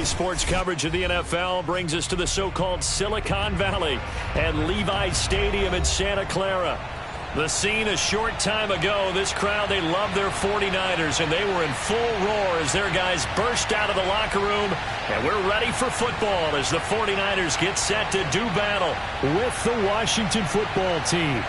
Today's sports coverage of the NFL brings us to the so-called Silicon Valley at Levi's Stadium in Santa Clara. The scene a short time ago, this crowd, they love their 49ers, and they were in full roar as their guys burst out of the locker room. And we're ready for football as the 49ers get set to do battle with the Washington football team.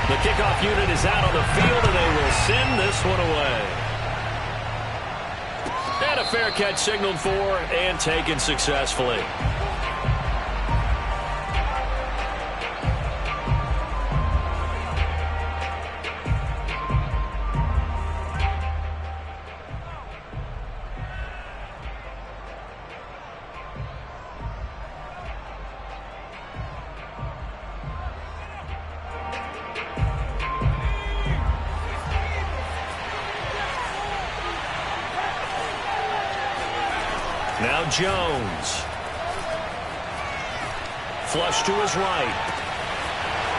The kickoff unit is out on the field, and they will send this one away. And a fair catch signaled for and taken successfully. Now Jones. Flush to his right.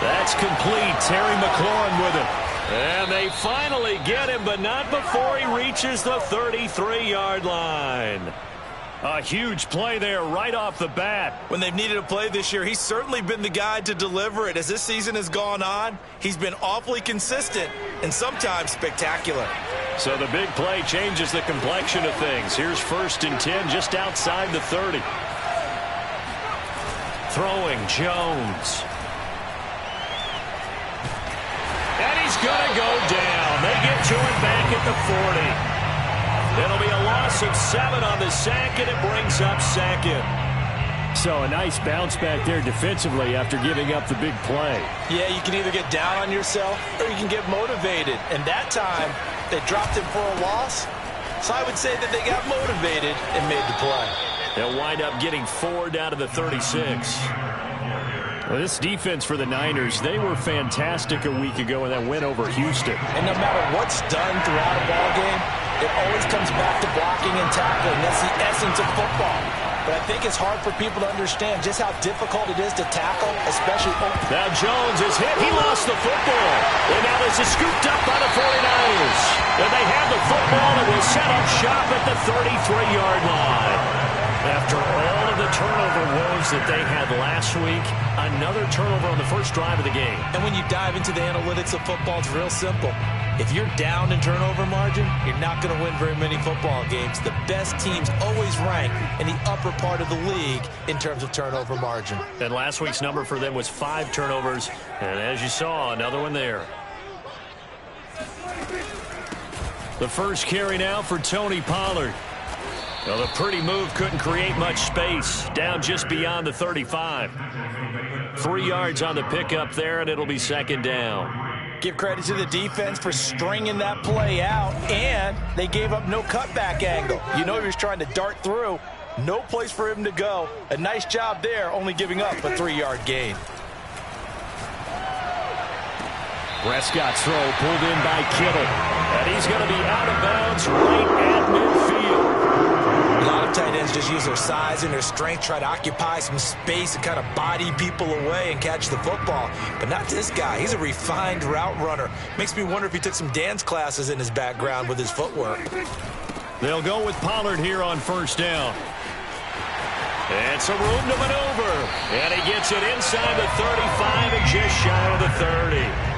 That's complete. Terry McLaurin with it. And they finally get him, but not before he reaches the 33-yard line. A huge play there right off the bat. When they've needed a play this year, he's certainly been the guy to deliver it. As this season has gone on, he's been awfully consistent and sometimes spectacular. So the big play changes the complexion of things. Here's 1st and 10 just outside the 30. Throwing Jones. And he's going to go down. They get to him back at the 40. It'll be a loss of 7 on the sack, and it brings up 2nd. So a nice bounce back there defensively after giving up the big play. Yeah, you can either get down on yourself or you can get motivated. And that time, they dropped him for a loss. So I would say that they got motivated and made the play. They'll wind up getting 4 down to the 36. Well, this defense for the Niners, they were fantastic a week ago in that win over Houston. And no matter what's done throughout a ball game, it always comes back to blocking and tackling. That's the essence of football. But I think it's hard for people to understand just how difficult it is to tackle, especially open. Now Jones is hit. He lost the football. And now this is scooped up by the 49ers. And they have the football and will set up shop at the 33-yard line. After all of the turnover woes that they had last week, another turnover on the first drive of the game. And when you dive into the analytics of football, it's real simple. If you're down in turnover margin, you're not going to win very many football games. The best teams always rank in the upper part of the league in terms of turnover margin. And last week's number for them was 5 turnovers. And as you saw, another one there. The first carry now for Tony Pollard. Well, the pretty move couldn't create much space. Down just beyond the 35. 3 yards on the pickup there, and it'll be 2nd down. Give credit to the defense for stringing that play out, and they gave up no cutback angle. You know he was trying to dart through. No place for him to go. A nice job there, only giving up a 3-yard gain. Prescott's throw pulled in by Kittle. And he's going to be out of bounds right at midfield. A lot of tight ends just use their size and their strength, try to occupy some space and kind of body people away and catch the football. But not this guy. He's a refined route runner. Makes me wonder if he took some dance classes in his background with his footwork. They'll go with Pollard here on 1st down. And some room to maneuver. And he gets it inside the 35 and just shy of the 30.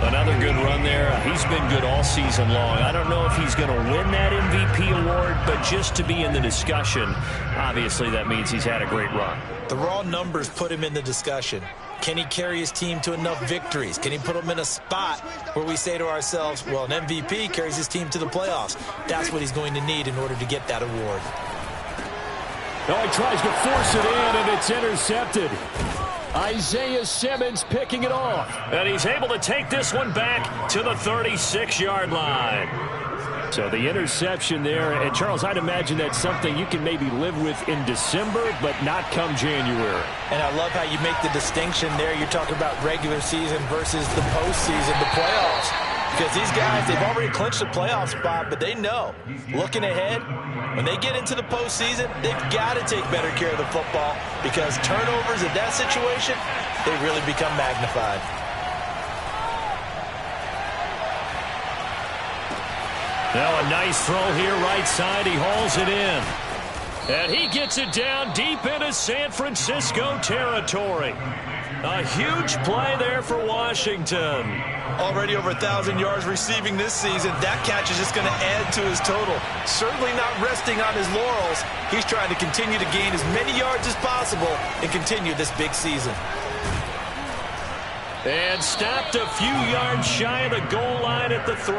Another good run there. He's been good all season long. I don't know if he's going to win that MVP award, but just to be in the discussion, obviously that means he's had a great run. The raw numbers put him in the discussion. Can he carry his team to enough victories? Can he put them in a spot where we say to ourselves, well, an MVP carries his team to the playoffs. That's what he's going to need in order to get that award. Oh, he tries to force it in, and it's intercepted. Isaiah Simmons picking it off. And he's able to take this one back to the 36-yard line. So the interception there. And, Charles, I'd imagine that's something you can maybe live with in December, but not come January. And I love how you make the distinction there. You're talking about regular season versus the postseason, the playoffs. Because these guys, they've already clinched a playoff spot, but they know, looking ahead, when they get into the postseason, they've got to take better care of the football because turnovers in that situation, they really become magnified. Now a nice throw here right side. He hauls it in. And he gets it down deep into San Francisco territory. A huge play there for Washington. Already over 1,000 yards receiving this season. That catch is just going to add to his total. Certainly not resting on his laurels. He's trying to continue to gain as many yards as possible and continue this big season. And stopped a few yards shy of the goal line at the 3.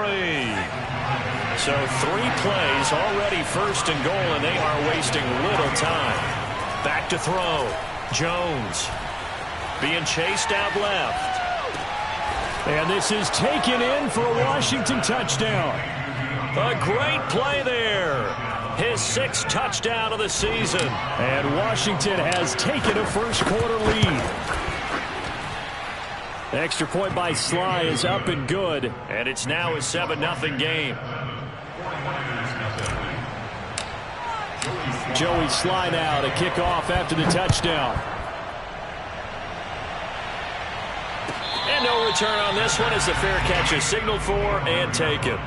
So 3 plays already first and goal, and they are wasting little time. Back to throw. Jones being chased out left. And this is taken in for a Washington touchdown. A great play there. His 6th touchdown of the season. And Washington has taken a first-quarter lead. The extra point by Sly is up and good. And it's now a 7-0 game. Joey Sly now to kick off after the touchdown. And no return on this one as the fair catch is signaled for and taken.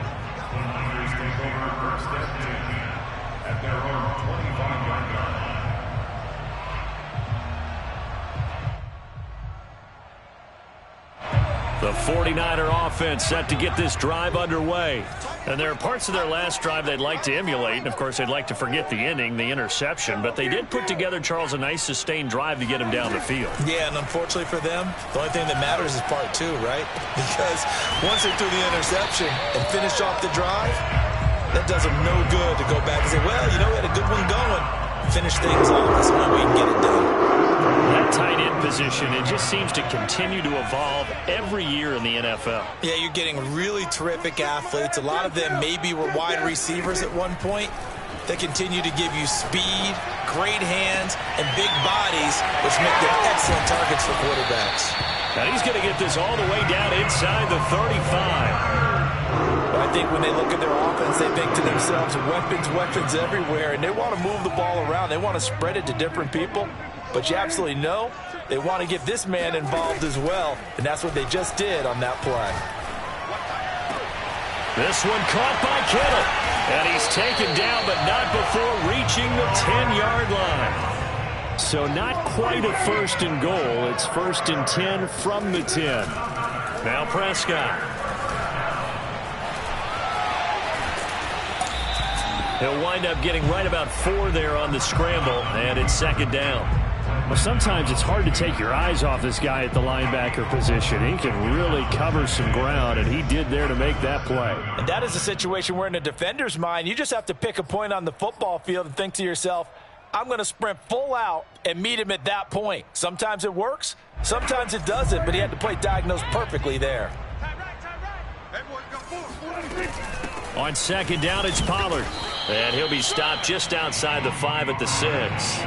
The 49er offense set to get this drive underway. And there are parts of their last drive they'd like to emulate. And, of course, they'd like to forget the inning, the interception. But they did put together, Charles, a nice sustained drive to get him down the field. Yeah, and unfortunately for them, the only thing that matters is part 2, right? Because once they threw the interception and finished off the drive, that does them no good to go back and say, well, you know, we had a good one going. Finish things off. That's the only way you can get it done. That tight end position, it just seems to continue to evolve every year in the NFL. Yeah, you're getting really terrific athletes. A lot of them maybe were wide receivers at one point. They continue to give you speed, great hands, and big bodies, which make them excellent targets for quarterbacks. Now he's going to get this all the way down inside the 35. I think when they look at their offense, they think to themselves, weapons everywhere, and they want to move the ball around. They want to spread it to different people. But you absolutely know they want to get this man involved as well, and that's what they just did on that play. This one caught by Kittle, and he's taken down, but not before reaching the 10-yard line. So not quite a first and goal. It's 1st and 10 from the 10. Now Prescott. He'll wind up getting right about 4 there on the scramble, and it's 2nd down. Well, sometimes it's hard to take your eyes off this guy at the linebacker position. He can really cover some ground, and he did there to make that play. And that is a situation where in a defender's mind, you just have to pick a point on the football field and think to yourself, I'm going to sprint full out and meet him at that point. Sometimes it works, sometimes it doesn't, but he had to play diagnosed perfectly there. On 2nd down, it's Pollard. And he'll be stopped just outside the 5 at the 6.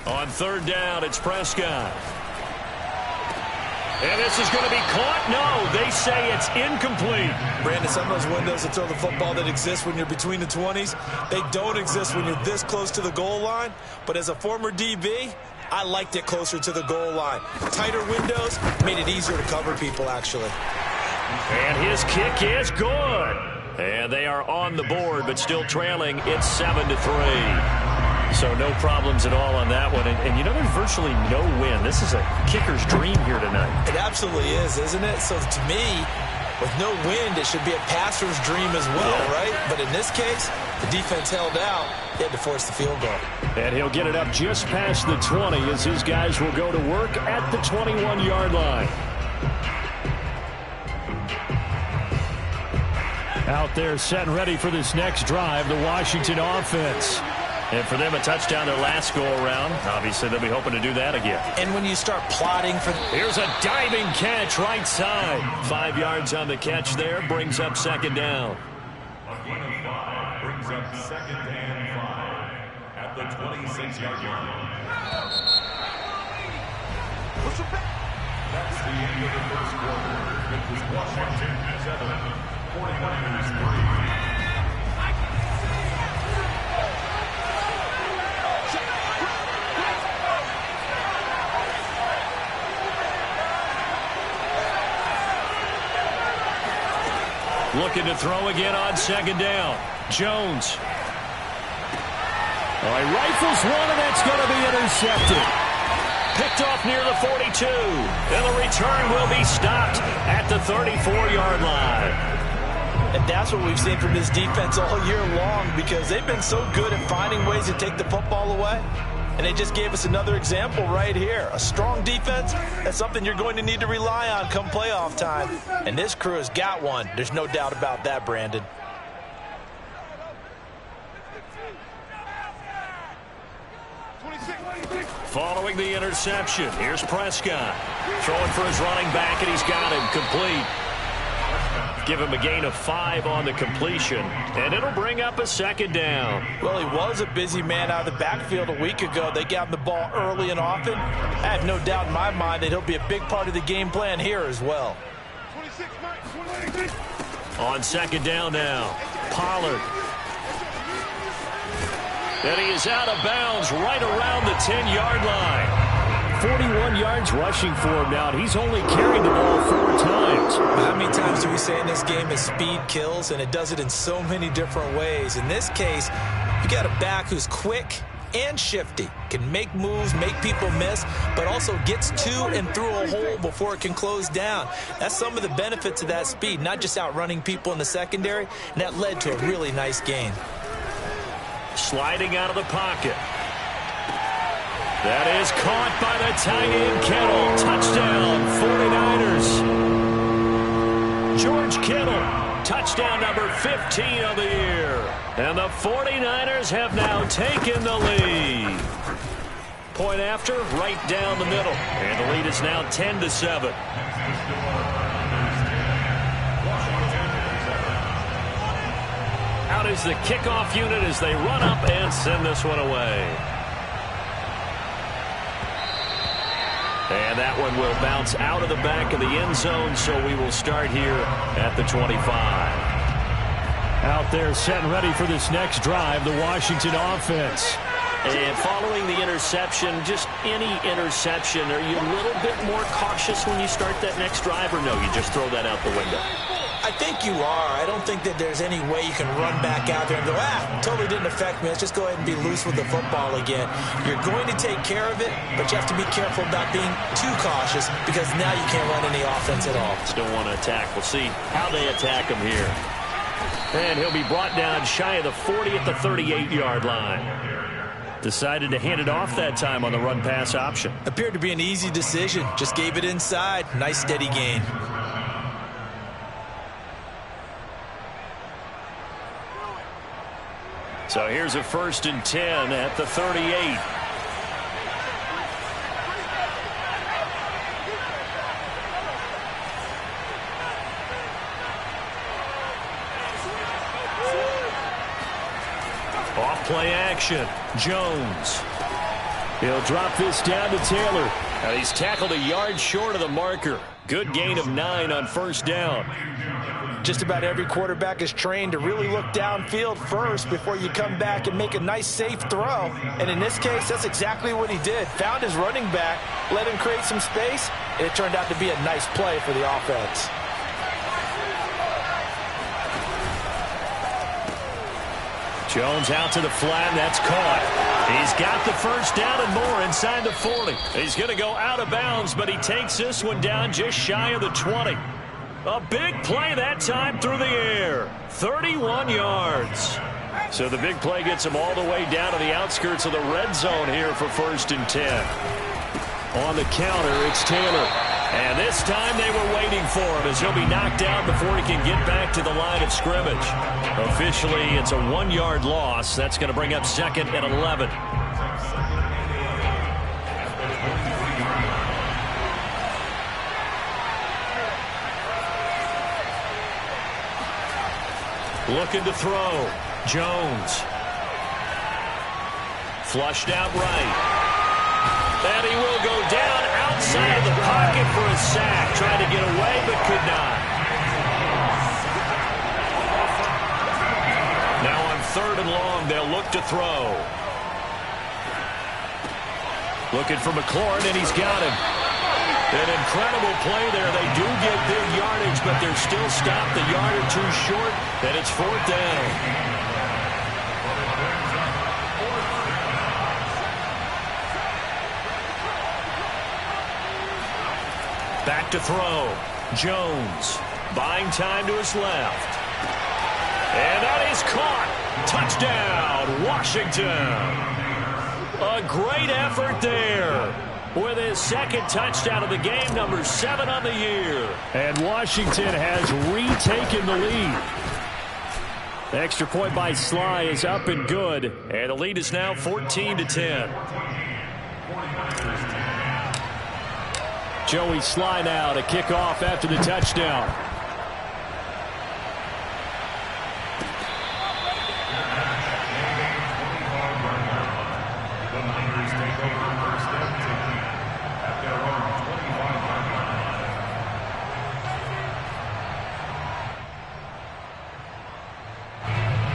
On 3rd down, it's Prescott. And this is going to be caught. No, they say it's incomplete. Brandon, some of those windows to throw the football that exist when you're between the 20s, they don't exist when you're this close to the goal line. But as a former DB, I liked it closer to the goal line. Tighter windows made it easier to cover people, actually. And his kick is good. And they are on the board, but still trailing. It's 7-3. So no problems at all on that one. And you know, there's virtually no win. This is a kicker's dream here tonight. It absolutely is, isn't it? So to me, with no wind, it should be a passer's dream as well, right? But in this case, the defense held out. They had to force the field goal. And he'll get it up just past the 20 as his guys will go to work at the 21-yard line. Out there set and ready for this next drive, the Washington offense. And for them, a touchdown their last go-around. Obviously, they'll be hoping to do that again. And when you start plotting for... Here's a diving catch right side. 5 yards on the catch there. Brings up second down. A gain of 5 brings up second and 5 at the 26-yard line. That's the end of the first quarter. It was Washington 7, 49ers 3. Looking to throw again on second down. Jones. All right, rifles one, and that's going to be intercepted. Picked off near the 42. And the return will be stopped at the 34-yard line. And that's what we've seen from this defense all year long, because they've been so good at finding ways to take the football away. And they just gave us another example right here. A strong defense, that's something you're going to need to rely on come playoff time. And this crew has got one. There's no doubt about that, Brandon. Following the interception, here's Prescott. Throwing for his running back, and he's got him complete. Give him a gain of 5 on the completion, and it'll bring up a second down. Well, he was a busy man out of the backfield a week ago. They got him the ball early and often. I have no doubt in my mind that he'll be a big part of the game plan here as well. On second down now, Pollard. And he is out of bounds right around the 10-yard line. 41 yards rushing for him now, and he's only carried the ball 4 times. How many times do we say in this game that speed kills, and it does it in so many different ways? In this case, you got a back who's quick and shifty, can make moves, make people miss, but also gets to and through a hole before it can close down. That's some of the benefits of that speed, not just outrunning people in the secondary, and that led to a really nice gain. Sliding out of the pocket. That is caught by the tight end, Kittle. Touchdown, 49ers. George Kittle, touchdown number 15 of the year. And the 49ers have now taken the lead. Point after, right down the middle. And the lead is now 10-7. Out is the kickoff unit as they run up and send this one away. And that one will bounce out of the back of the end zone, so we will start here at the 25. Out there set and ready for this next drive, the Washington offense. And following the interception, just any interception, are you a little bit more cautious when you start that next drive, or no, you just throw that out the window? I think you are. I don't think that there's any way you can run back out there and go, totally didn't affect me. Let's just go ahead and be loose with the football again. You're going to take care of it, but you have to be careful about being too cautious, because now you can't run any offense at all. Still want to attack. We'll see how they attack him here. And he'll be brought down shy of the 40 at the 38-yard line. Decided to hand it off that time on the run-pass option. Appeared to be an easy decision. Just gave it inside. Nice steady gain. So here's a 1st and 10 at the 38. Off play action. Jones. He'll drop this down to Taylor. And he's tackled a yard short of the marker. Good gain of 9 on 1st down. Just about every quarterback is trained to really look downfield first before you come back and make a nice, safe throw. And in this case, that's exactly what he did. Found his running back, let him create some space, and it turned out to be a nice play for the offense. Jones out to the flat. That's caught. He's got the 1st down and more inside the 40. He's going to go out of bounds, but he takes this one down just shy of the 20. A big play that time through the air. 31 yards. So the big play gets him all the way down to the outskirts of the red zone here for 1st and 10. On the counter, it's Taylor. And this time they were waiting for him as he'll be knocked out before he can get back to the line of scrimmage. Officially, it's a 1-yard loss. That's going to bring up 2nd and 11. Looking to throw. Jones. Flushed out right. And he will go down outside of the pocket for a sack. Tried to get away, but could not. Now on 3rd and long, they'll look to throw. Looking for McLaurin, and he's got him. An incredible play there. They do get big yardage, but they're still stopped a yard or two short, and it's 4th down. Back to throw. Jones buying time to his left. And that is caught. Touchdown, Washington. A great effort there. With his 2nd touchdown of the game, number 7 on the year. And Washington has retaken the lead. The extra point by Sly is up and good. And the lead is now 14-10. Joey Sly now to kick off after the touchdown.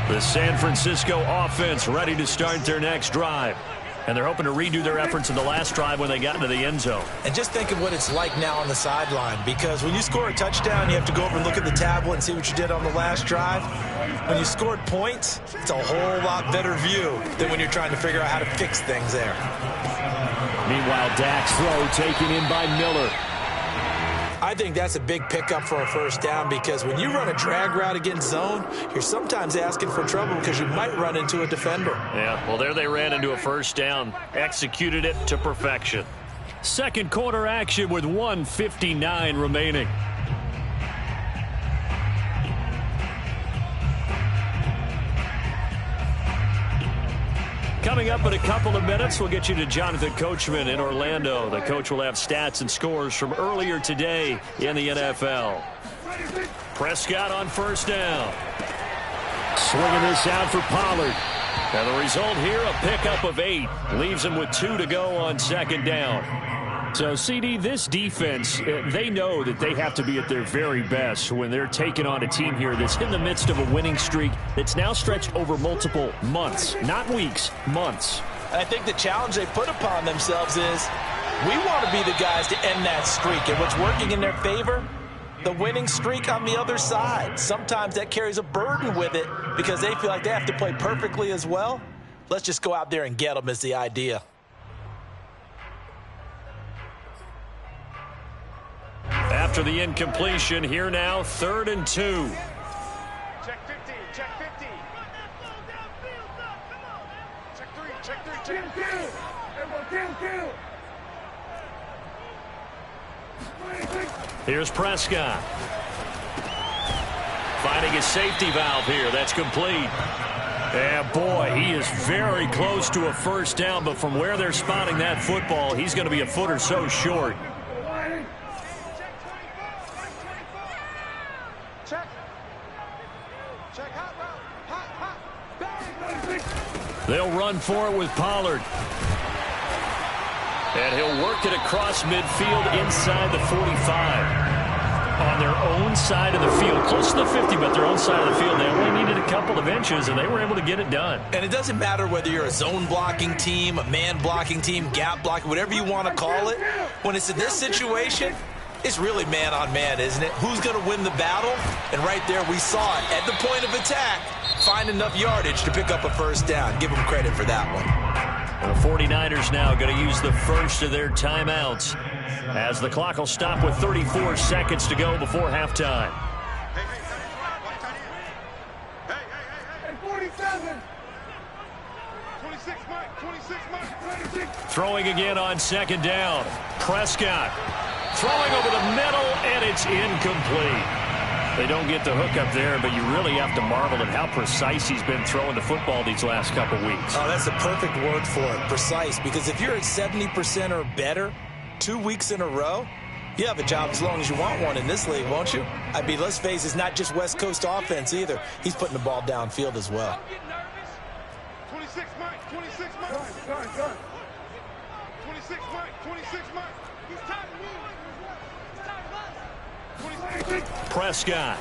The San Francisco offense ready to start their next drive. And they're hoping to redo their efforts in the last drive when they got into the end zone. And just think of what it's like now on the sideline, because when you score a touchdown, you have to go over and look at the tablet and see what you did on the last drive. When you scored points, it's a whole lot better view than when you're trying to figure out how to fix things there. Meanwhile, Dak's throw taken in by Miller. I think that's a big pickup for a 1st down, because when you run a drag route against zone, you're sometimes asking for trouble because you might run into a defender. Yeah, well, there they ran into a 1st down. Executed it to perfection. 2nd quarter action with 1:59 remaining. Coming up in a couple of minutes, we'll get you to Jonathan Coachman in Orlando. The coach will have stats and scores from earlier today in the NFL. Prescott on 1st down. Swinging this out for Pollard. And the result here, a pickup of 8. Leaves him with 2 to go on 2nd down. So, CD, this defense, they know that they have to be at their very best when they're taking on a team here that's in the midst of a winning streak that's now stretched over multiple months, not weeks, months. And I think the challenge they put upon themselves is we want to be the guys to end that streak. And what's working in their favor? The winning streak on the other side. Sometimes that carries a burden with it because they feel like they have to play perfectly as well. Let's just go out there and get them is the idea. After the incompletion, here now, 3rd and 2. Check 50, check 50. Check 3, check 3, check 3. Here's Prescott. Finding his safety valve here. That's complete. And boy, he is very close to a 1st down, but from where they're spotting that football, he's going to be a foot or so short. They'll run for it with Pollard. And he'll work it across midfield inside the 45. On their own side of the field, close to the 50, but their own side of the field. They only needed a couple of inches, and they were able to get it done. And it doesn't matter whether you're a zone blocking team, a man blocking team, gap blocking, whatever you want to call it. When it's in this situation, it's really man on man, isn't it? Who's going to win the battle? And right there, we saw it at the point of attack. Find enough yardage to pick up a 1st down. Give them credit for that one. And the 49ers now going to use the first of their timeouts as the clock will stop with 34 seconds to go before halftime. Hey, 47. 26, Mike. 26, Mike. 26. Throwing again on 2nd down. Prescott throwing over the middle, and it's incomplete. They don't get the hook up there, but you really have to marvel at how precise he's been throwing the football these last couple weeks. Oh, that's the perfect word for it, precise, because if you're at 70% or better 2 weeks in a row, you have a job as long as you want one in this league, won't you? I mean, let's face it, it's not just West Coast offense either. He's putting the ball downfield as well. 26, Mike. 26, Mike. Gun. 26, Mike. 26, Mike. He's tired of me. He's tired of us. 26. Prescott.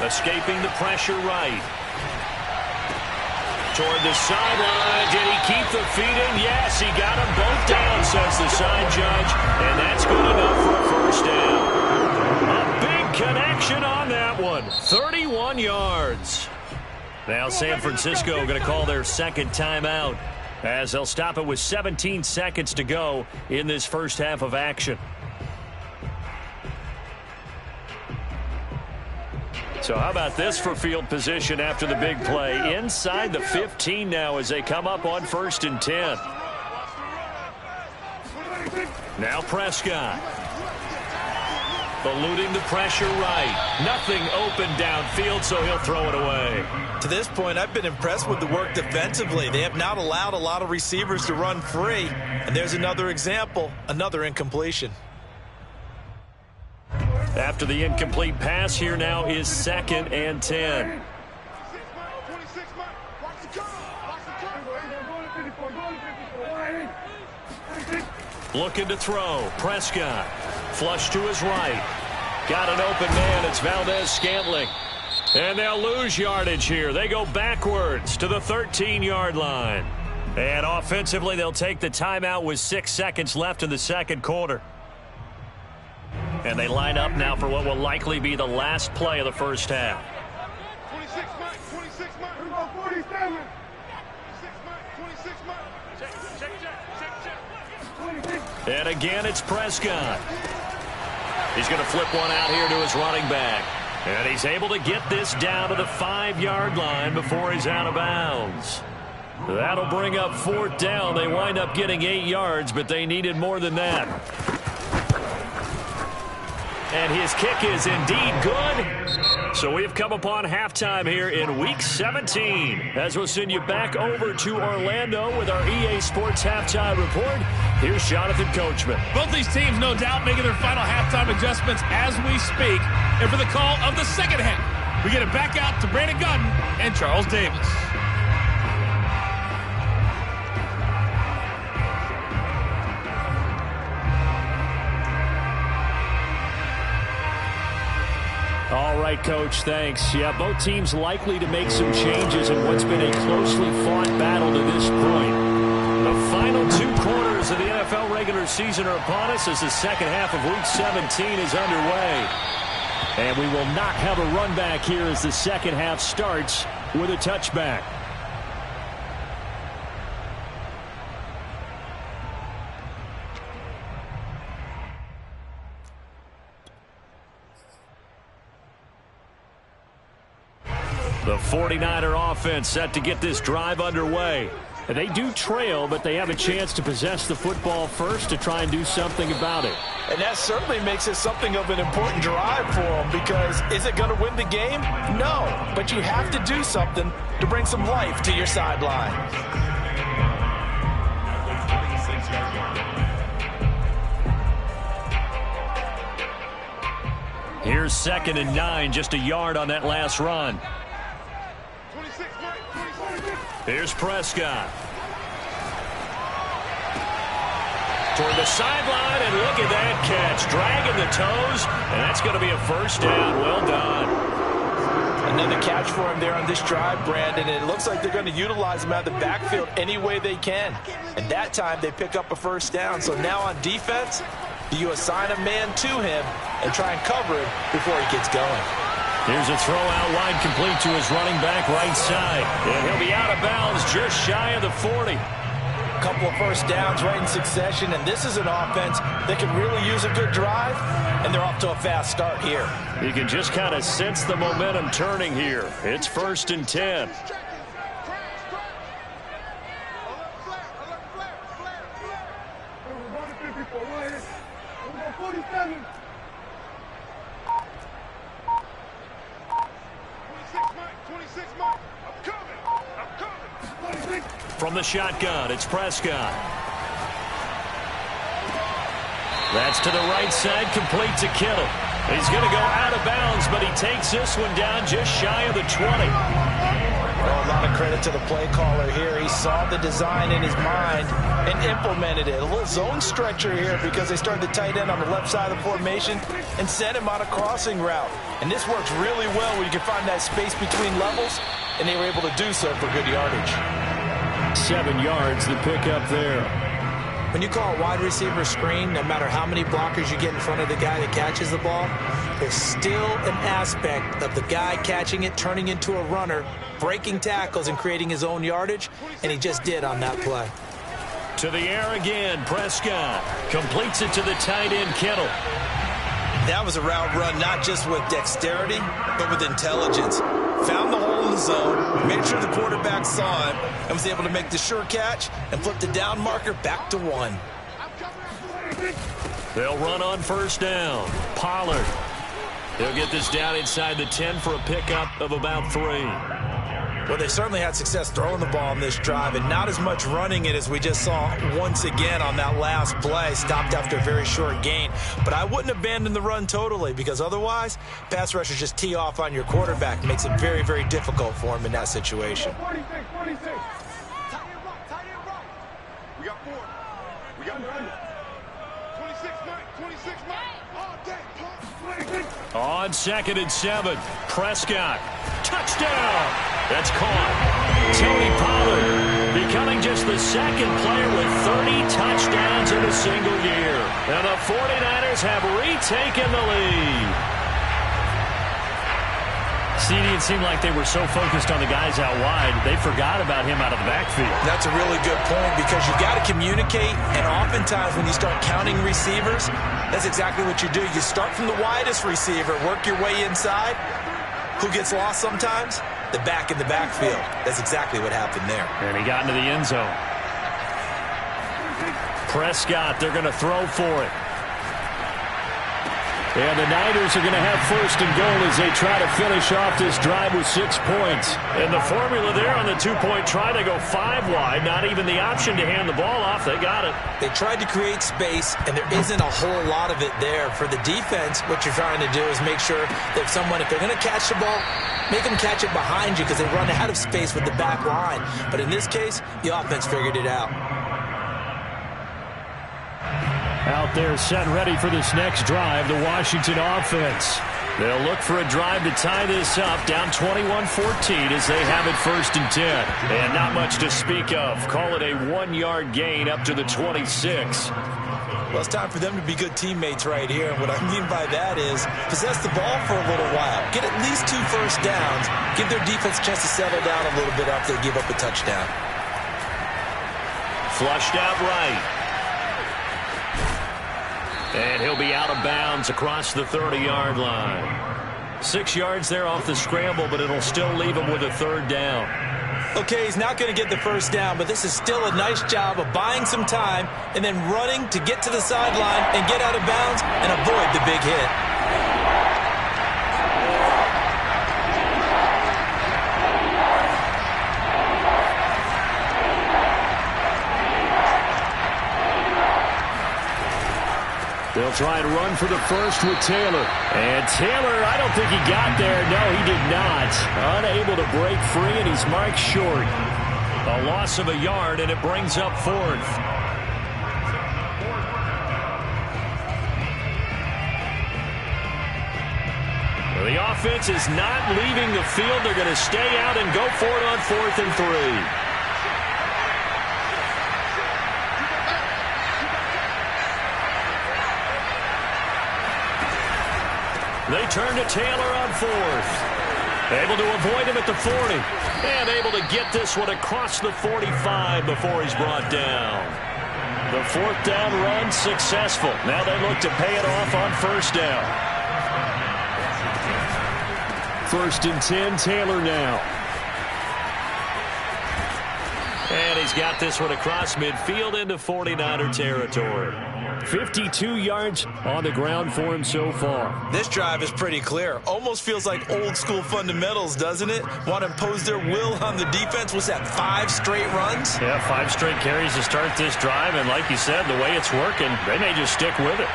Escaping the pressure right. Toward the sideline. Did he keep the feet in? Yes, he got them both down, says the side judge. And that's good enough for a first down. A big connection on that one. 31 yards. Now San Francisco going to call their second timeout as they'll stop it with 17 seconds to go in this first half of action. So how about this for field position after the big play? Inside the 15 now as they come up on 1st and 10. Now Prescott. Eluding the pressure right. Nothing open downfield, so he'll throw it away. To this point, I've been impressed with the work defensively. They have not allowed a lot of receivers to run free. And there's another example, another incompletion. After the incomplete pass, here now is 2nd and 10. Looking to throw. Prescott. Flush to his right. Got an open man. It's Valdez-Scantling. And they'll lose yardage here. They go backwards to the 13-yard line. And offensively, they'll take the timeout with 6 seconds left in the second quarter. And they line up now for what will likely be the last play of the first half. 26, Mike. 26, Mike. 47. 26, Mike. 26, Mike. Check. And again, it's Prescott. He's going to flip one out here to his running back. And he's able to get this down to the 5-yard line before he's out of bounds. That'll bring up 4th down. They wind up getting 8 yards, but they needed more than that. And his kick is indeed good. So we've come upon halftime here in Week 17. As we'll send you back over to Orlando with our EA Sports Halftime Report. Here's Jonathan Coachman. Both these teams, no doubt, making their final halftime adjustments as we speak. And for the call of the second half, we get it back out to Brandon Gunn and Charles Davis. All right, Coach, thanks. Yeah, both teams likely to make some changes in what's been a closely fought battle to this point. The final 2 quarters of the NFL regular season are upon us as the second half of Week 17 is underway. And we will not have a run back here as the second half starts with a touchback. The 49er offense set to get this drive underway. They do trail, but they have a chance to possess the football first to try and do something about it. And that certainly makes it something of an important drive for them, because is it going to win the game? No, but you have to do something to bring some life to your sideline. Here's 2nd and 9, just a yard on that last run. Here's Prescott. Toward the sideline, and look at that catch. Dragging the toes, and that's going to be a first down. Well done. Another catch for him there on this drive, Brandon. It looks like they're going to utilize him out of the backfield any way they can. And that time, they pick up a first down. So now on defense, you assign a man to him and try and cover him before he gets going. Here's a throw out wide, complete to his running back right side. And he'll be out of bounds just shy of the 40. A couple of first downs right in succession, and this is an offense that can really use a good drive, and they're off to a fast start here. You can just kind of sense the momentum turning here. It's 1st and 10. 47. 26, Mike. I'm coming. 26. From the shotgun, it's Prescott. That's to the right side, complete to Kittle. He's going to go out of bounds, but he takes this one down just shy of the 20. Well, a lot of credit to the play caller here. He saw the design in his mind and implemented it. A little zone stretcher here because they started the tight end on the left side of the formation and sent him on a crossing route. And this works really well where you can find that space between levels, and they were able to do so for good yardage. 7 yards, the pickup there. When you call a wide receiver screen, no matter how many blockers you get in front of the guy that catches the ball, there's still an aspect of the guy catching it, turning into a runner, breaking tackles and creating his own yardage, and he just did on that play. To the air again, Prescott completes it to the tight end, Kittle. That was a route run not just with dexterity, but with intelligence. Found the hole in the zone, made sure the quarterback saw him, and was able to make the sure catch and flip the down marker back to 1. They'll run on first down. Pollard. He'll get this down inside the 10 for a pickup of about 3. Well, they certainly had success throwing the ball in this drive, and not as much running it as we just saw once again on that last play. Stopped after a very short gain. But I wouldn't abandon the run totally, because otherwise, pass rushers just tee off on your quarterback. Makes it very, very difficult for him in that situation. 46. Tight end right. We got 4. We got 26, Mike. 26, Mike. All day. 26. On 2nd and 7, Prescott. Touchdown! That's caught. Tony Pollard becoming just the second player with 30 touchdowns in a single year. And the 49ers have retaken the lead. CD, it seemed like they were so focused on the guys out wide, they forgot about him out of the backfield. That's a really good point, because you got to communicate, and oftentimes when you start counting receivers, that's exactly what you do. You start from the widest receiver, work your way inside. Who gets lost sometimes? The back in the backfield. That's exactly what happened there. And he got into the end zone. Prescott, they're going to throw for it. And the Niners are going to have 1st and goal as they try to finish off this drive with 6 points. And the formula there on the 2-point try to go 5 wide. Not even the option to hand the ball off. They got it. They tried to create space, and there isn't a whole lot of it there. For the defense, what you're trying to do is make sure that if they're going to catch the ball, make them catch it behind you, because they run out of space with the back line. But in this case, the offense figured it out. Out there set ready for this next drive, the Washington offense. They'll look for a drive to tie this up, down 21-14 as they have it 1st and 10. And not much to speak of. Call it a 1-yard gain up to the 26. Well, it's time for them to be good teammates right here. And what I mean by that is possess the ball for a little while. Get at least 2 first downs. Give their defense a chance to settle down a little bit after they give up a touchdown. Flushed out right. And he'll be out of bounds across the 30-yard line. 6 yards there off the scramble, but it'll still leave him with a 3rd down. Okay, he's not going to get the first down, but this is still a nice job of buying some time and then running to get to the sideline and get out of bounds and avoid the big hit. They'll try and run for the first with Taylor. And Taylor, I don't think he got there. No, he did not. Unable to break free, and he's marked short. A loss of a yard, and it brings up 4th. Well, the offense is not leaving the field. They're going to stay out and go for it on 4th and 3. They turn to Taylor on 4th. Able to avoid him at the 40. And able to get this one across the 45 before he's brought down. The 4th down run successful. Now they look to pay it off on 1st down. 1st and 10, Taylor now. And he's he's got this one across midfield into 49er territory. 52 yards on the ground for him so far. This drive is pretty clear. Almost feels like old school fundamentals, doesn't it? Want to impose their will on the defense. Was that 5 straight runs? Yeah, 5 straight carries to start this drive. And like you said, the way it's working, they may just stick with it.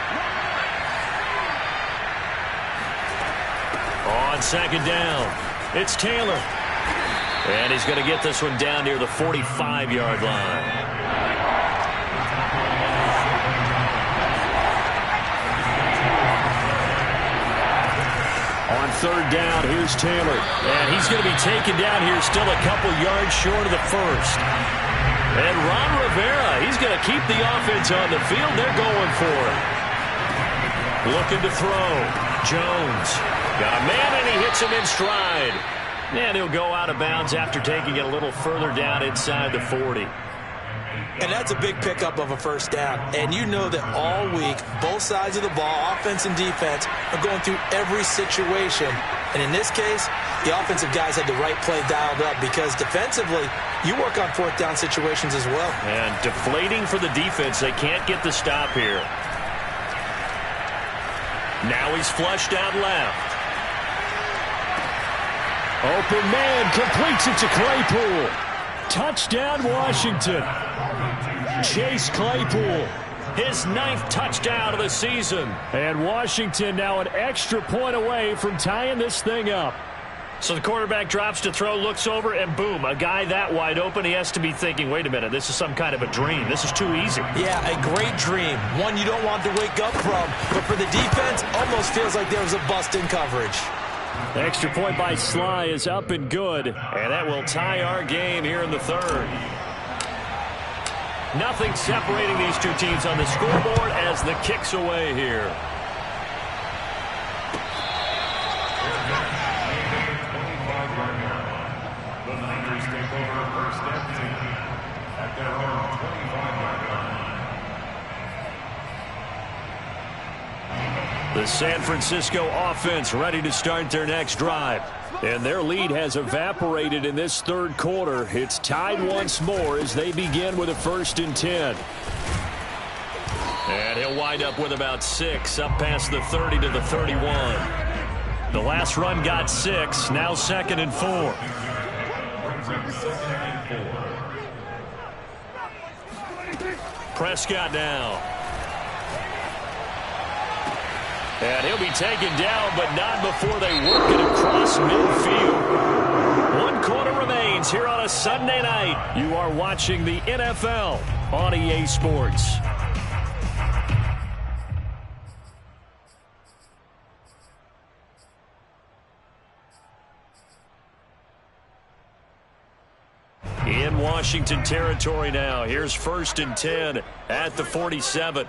On second down, it's Taylor. And he's going to get this one down near the 45-yard line. On third down, here's Taylor. And he's going to be taken down here still a couple yards short of the first. And Ron Rivera, he's going to keep the offense on the field. They're going for it. Looking to throw. Jones. Got a man, and he hits him in stride. And he'll go out of bounds after taking it a little further down inside the 40. And that's a big pickup of a first down. And you know that all week, both sides of the ball, offense and defense, are going through every situation. And in this case, the offensive guys had the right play dialed up because defensively, you work on fourth down situations as well. And deflating for the defense. They can't get the stop here. Now he's flushed out left. Open man completes it to Claypool. Touchdown, Washington. Chase Claypool. His 9th touchdown of the season. And Washington now an extra point away from tying this thing up. So the quarterback drops to throw, looks over, and boom, a guy that wide open. He has to be thinking, wait a minute, this is some kind of a dream. This is too easy. Yeah, a great dream. One you don't want to wake up from. But for the defense, almost feels like there was a bust in coverage. Extra point by Sly is up and good. And that will tie our game here in the third. Nothing separating these two teams on the scoreboard as the kick's away here. The Niners take over first and 10 at their own 25-yard line. The San Francisco offense ready to start their next drive. And their lead has evaporated in this third quarter. It's tied once more as they begin with a 1st and 10. And he'll wind up with about 6, up past the 30 to the 31. The last run got 6, now 2nd and 4. Prescott now. And he'll be taken down, but not before they work it across midfield. 1 quarter remains here on a Sunday night. You are watching the NFL on EA Sports. In Washington territory now. Here's 1st and 10 at the 47.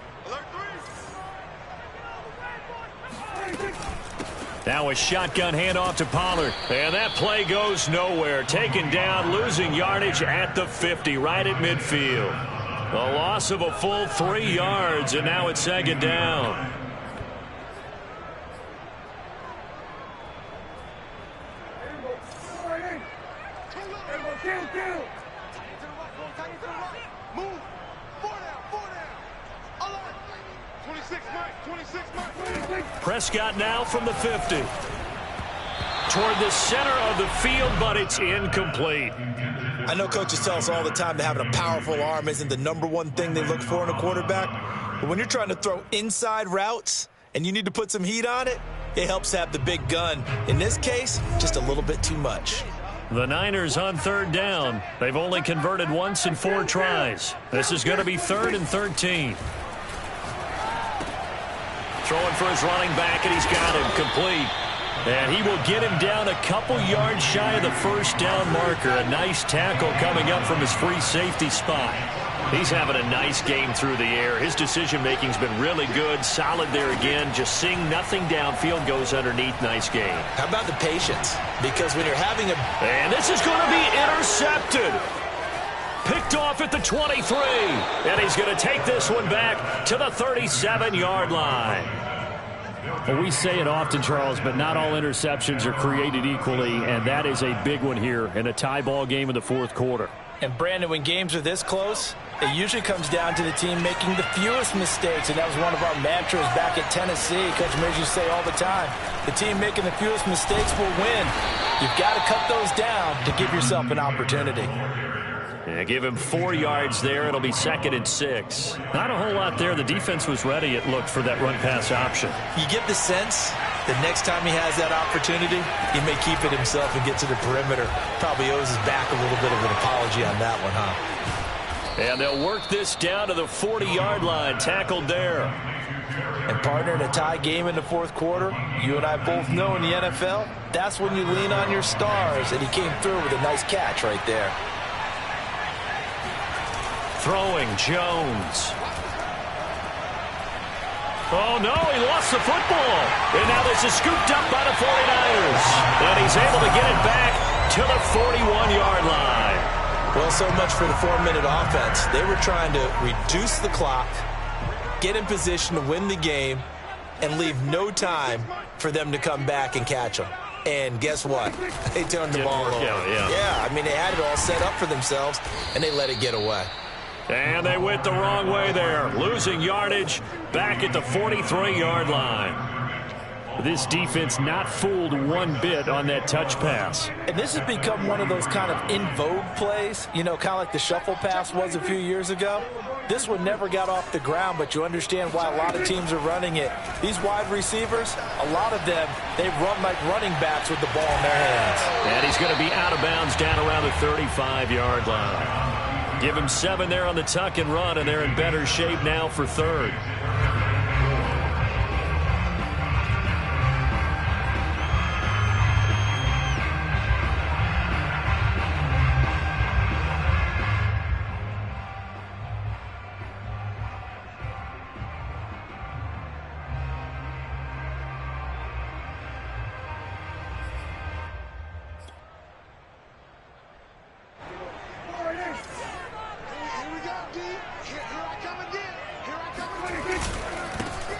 Now a shotgun handoff to Pollard. And that play goes nowhere. Taken down, losing yardage at the 50, right at midfield. A loss of a full 3 yards, and now it's 2nd down. Prescott now from the 50. Toward the center of the field, but it's incomplete. I know coaches tell us all the time that having a powerful arm isn't the #1 thing they look for in a quarterback. But when you're trying to throw inside routes and you need to put some heat on it, it helps have the big gun. In this case, just a little bit too much. The Niners on 3rd down. They've only converted once in 4 tries. This is going to be 3rd and 13. Throwing for his running back, and he's got him complete. And he will get him down a couple yards shy of the 1st down marker. A nice tackle coming up from his free safety spot. He's having a nice game through the air. His decision-making's been really good. Solid there again. Just seeing nothing downfield, goes underneath. Nice game. How about the patience? Because when you're having a... And this is going to be intercepted. Picked off at the 23. And he's going to take this one back to the 37-yard line. Well, we say it often, Charles, but not all interceptions are created equally, and that is a big one here in a tie ball game in the 4th quarter. And Brandon, when games are this close, it usually comes down to the team making the fewest mistakes, and that was one of our mantras back at Tennessee. Coach Mears used to say all the time, the team making the fewest mistakes will win. You've got to cut those down to give yourself an opportunity. Yeah, give him 4 yards there. It'll be 2nd and 6. Not a whole lot there. The defense was ready, it looked, for that run-pass option. You get the sense that next time he has that opportunity, he may keep it himself and get to the perimeter. Probably owes his back a little bit of an apology on that one, huh? And they'll work this down to the 40-yard line. Tackled there. And partner, in a tie game in the fourth quarter, you and I both know in the NFL, that's when you lean on your stars. And he came through with a nice catch right there. Throwing, Jones. Oh, no, he lost the football. And now this is scooped up by the 49ers. And he's able to get it back to the 41-yard line. Well, so much for the 4-minute offense. They were trying to reduce the clock, get in position to win the game, and leave no time for them to come back and catch them. And guess what? They turned the ball over. Yeah, I mean, they had it all set up for themselves, and they let it get away. And they went the wrong way there, losing yardage back at the 43-yard line. This defense not fooled one bit on that touch pass. And this has become one of those kind of in vogue plays, you know, kind of like the shuffle pass was a few years ago. This one never got off the ground, but you understand why a lot of teams are running it. These wide receivers, a lot of them, they run like running backs with the ball in their hands. And he's going to be out of bounds down around the 35-yard line. Give him 7 there on the tuck and run, and they're in better shape now for 3rd.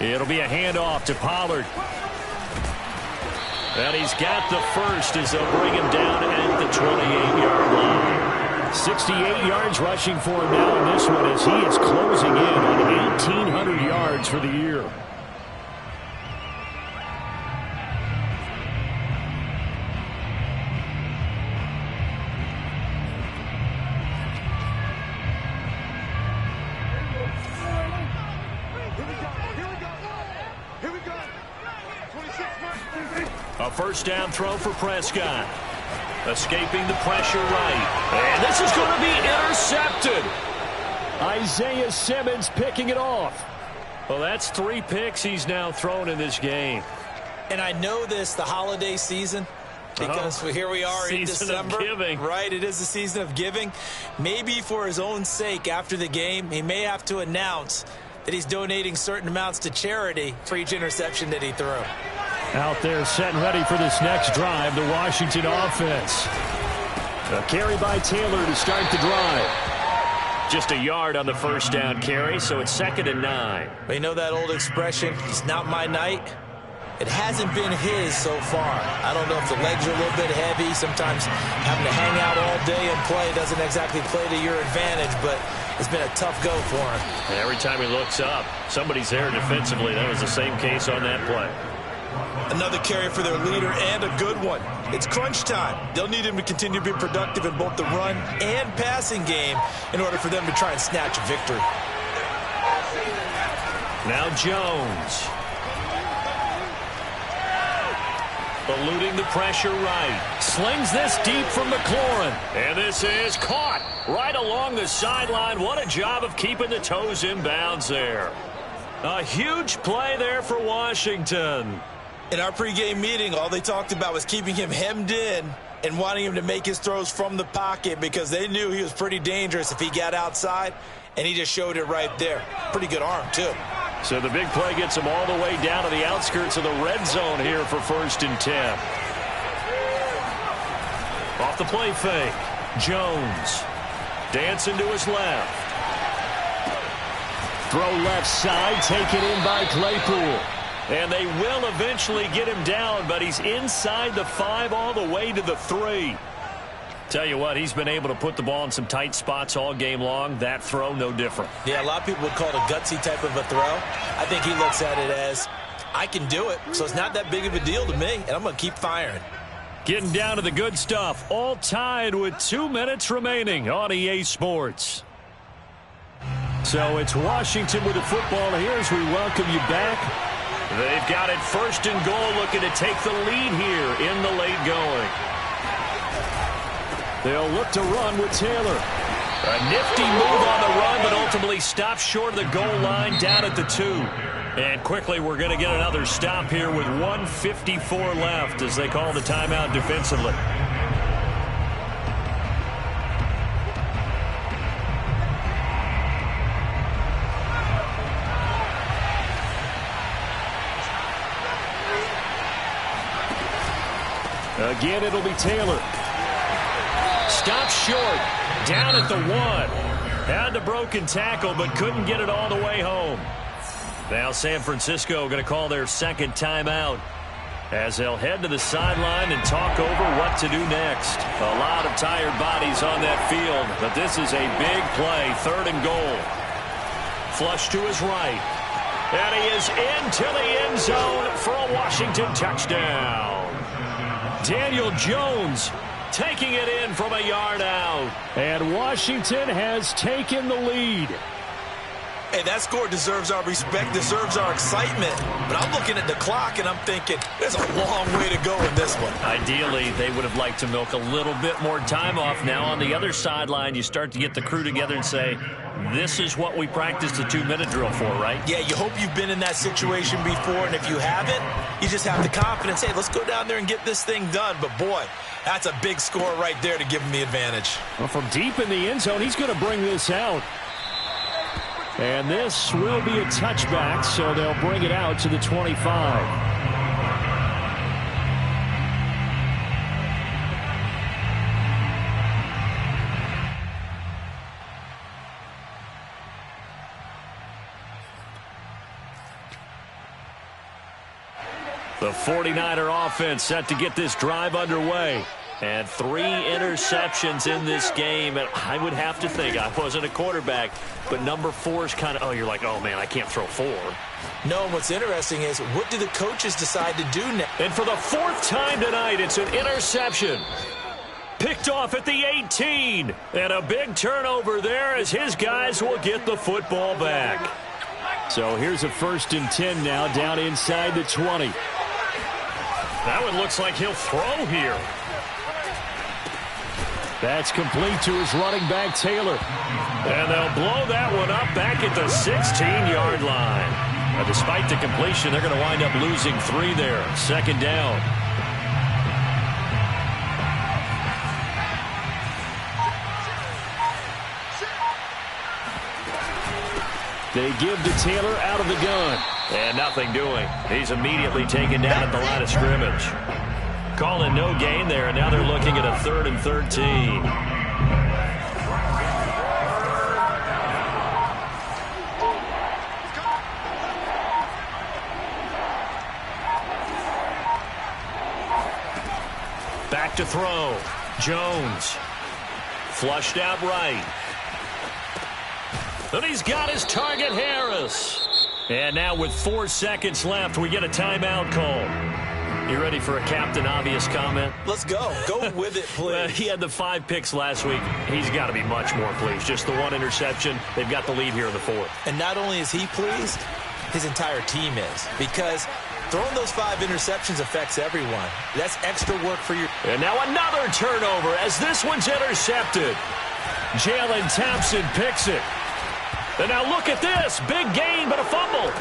It'll be a handoff to Pollard. And he's got the first as they'll bring him down at the 28-yard line. 68 yards rushing for him now in this one as he is closing in on 1,800 yards for the year. A first down throw for Prescott. Escaping the pressure right. And this is going to be intercepted. Isaiah Simmons picking it off. Well, that's 3 picks he's now thrown in this game. And I know this, the holiday season, because here we are in December. Right, it is the season of giving. Maybe for his own sake after the game, he may have to announce that he's donating certain amounts to charity for each interception that he threw. Out there set and ready for this next drive, the Washington offense. A carry by Taylor to start the drive. Just a yard on the first down carry, so it's 2nd and 9. But you know that old expression, it's not my night? It hasn't been his so far. I don't know if the legs are a little bit heavy. Sometimes having to hang out all day and play doesn't exactly play to your advantage, but it's been a tough go for him. And every time he looks up, somebody's there defensively. That was the same case on that play. Another carry for their leader and a good one. It's crunch time. They'll need him to continue to be productive in both the run and passing game in order for them to try and snatch a victory. Now Jones. Eluding the pressure right. Slings this deep from McLaurin. And this is caught right along the sideline. What a job of keeping the toes in bounds there. A huge play there for Washington. In our pregame meeting, all they talked about was keeping him hemmed in and wanting him to make his throws from the pocket because they knew he was pretty dangerous if he got outside, and he just showed it right there. Pretty good arm, too. So the big play gets him all the way down to the outskirts of the red zone here for 1st and 10. Off the play fake. Jones. Dancing to his left. Throw left side, taken in by Claypool. And they will eventually get him down, but he's inside the 5 all the way to the 3. Tell you what, he's been able to put the ball in some tight spots all game long. That throw, no different. Yeah, a lot of people would call it a gutsy type of a throw. I think he looks at it as, I can do it, so it's not that big of a deal to me, and I'm going to keep firing. Getting down to the good stuff. All tied with 2 minutes remaining on EA Sports. So it's Washington with the football here as we welcome you back. They've got it first and goal, looking to take the lead here in the late going. They'll look to run with Taylor. A nifty move on the run, but ultimately stopped short of the goal line down at the 2. And quickly we're going to get another stop here with 1:54 left as they call the timeout defensively. Again, it'll be Taylor. Stopped short. Down at the 1. Had the broken tackle, but couldn't get it all the way home. Now San Francisco going to call their second timeout as they'll head to the sideline and talk over what to do next. A lot of tired bodies on that field, but this is a big play. 3rd and goal. Flush to his right. And he is into the end zone for a Washington touchdown. Daniel Jones taking it in from a yard out. And Washington has taken the lead. Hey, that score deserves our respect, deserves our excitement. But I'm looking at the clock, and I'm thinking, there's a long way to go in this one. Ideally, they would have liked to milk a little bit more time off. Now on the other sideline, you start to get the crew together and say, this is what we practiced the 2-minute drill for, right? Yeah, you hope you've been in that situation before, and if you haven't, you just have the confidence, hey, let's go down there and get this thing done. But, boy, that's a big score right there to give him the advantage. Well, from deep in the end zone, he's going to bring this out. And this will be a touchback, so they'll bring it out to the 25. The 49er offense set to get this drive underway. And 3 interceptions in this game. And I would have to think, I wasn't a quarterback, but number 4 is kind of, oh, you're like, oh, man, I can't throw 4. No, and what's interesting is, what do the coaches decide to do next? And for the 4th time tonight, it's an interception. Picked off at the 18. And a big turnover there as his guys will get the football back. So here's a 1st and 10 now, down inside the 20. That one looks like he'll throw here. That's complete to his running back, Taylor. And they'll blow that one up back at the 16-yard line. Now, despite the completion, they're going to wind up losing 3 there. 2nd down. They give to Taylor out of the gun. And nothing doing. He's immediately taken down at the line of scrimmage. Calling no gain there, and now they're looking at a 3rd and 13. Back to throw. Jones. Flushed out right. And he's got his target, Harris. And now with 4 seconds left, we get a timeout call. You ready for a Captain Obvious comment? Let's go. Go with it, please. Well, he had the 5 picks last week. He's got to be much more pleased. Just the 1 interception. They've got the lead here in the 4th. And not only is he pleased, his entire team is. Because throwing those 5 interceptions affects everyone. That's extra work for your... And now another turnover as this one's intercepted. Jalen Thompson picks it. And now look at this. Big gain, but a fumble.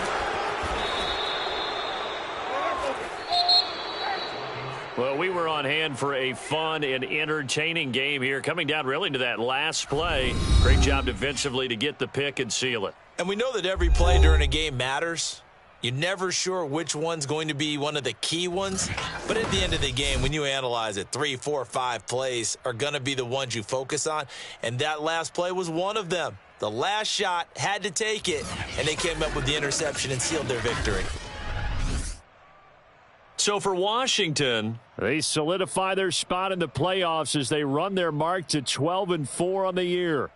Well, we were on hand for a fun and entertaining game here. Coming down really to that last play. Great job defensively to get the pick and seal it. And we know that every play during a game matters. You're never sure which one's going to be one of the key ones. But at the end of the game, when you analyze it, 3, 4, 5 plays are going to be the ones you focus on. And that last play was one of them. The last shot had to take it, and they came up with the interception and sealed their victory. So for Washington, they solidify their spot in the playoffs as they run their mark to 12-4 on the year.